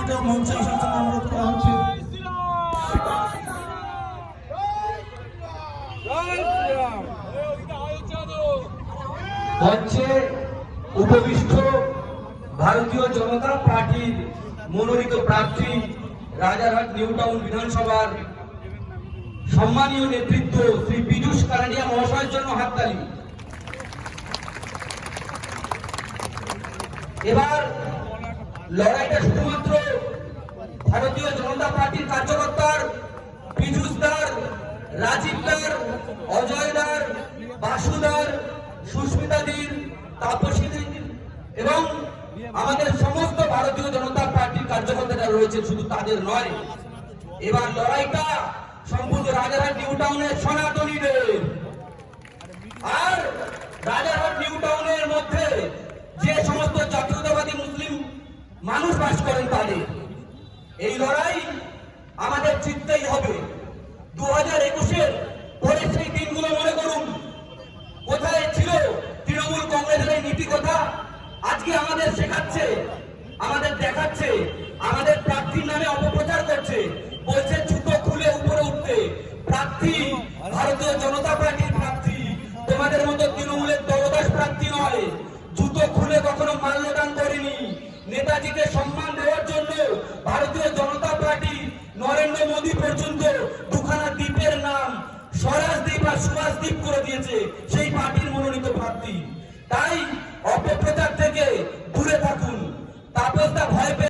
প্রার্থীকে মঞ্চে আসার জন্য অনুরোধ করা হচ্ছে। মঞ্চে উপবিষ্ট ভারতীয় জনতা পার্টির মনোনীত প্রার্থী রাজারহাট নিউ টাউন বিধানসভার সম্মানীয় নেতৃত্ব শ্রী পীযূষ কানাডিয়া মহাশয়ের জন্য হাততালি। এবার লড়াইটা শুধুমাত্র ভারতীয় জনতা পার্টির কার্যকর্তার পীযূষদার, রাজীবদার, অজয়দার, বাসুদার, সুস্মিতাদির, তাপসীদির এবং আমাদের সমস্ত ভারতীয় জনতা পার্টির কার্যকর্তারা রয়েছে, শুধু তাদের নয়। এবার লড়াইটা সম্পূর্ণ রাজারহাট নিউ টাউনের সনাতনীদের আর রাজারহাট নিউ টাউনের মধ্যে যে সমস্ত জাতীয়তাবাদী মুসলিম মানুষ বাস করেন তাদের। এই লড়াই আমাদের জিততেই হবে। 2021-এর পরে সেই দিনগুলো মনে করুন, কোথায় ছিল তৃণমূল কংগ্রেসের এই নীতি কথা? আজকে আমাদের শেখাচ্ছে, আমাদের দেখাচ্ছে, আমাদের প্রার্থীর নামে অপপ্রচার করছে, বলছে জুতো খুলে উপরে উঠতে। প্রার্থী ভারতীয় জনতা পার্টির প্রার্থী, তোমাদের মতো তৃণমূলের দলদাস প্রার্থী নয়। জুতো খুলে কখনো মাল্যদান করেনি। নেতাজিকে সম্মান দেওয়ার জন্য ভারতীয় জনতা পার্টি নরেন্দ্র মোদী পর্যন্ত দুখানা দ্বীপের নাম স্বরাজ দ্বীপ আর সুভাষ দ্বীপ করে দিয়েছে।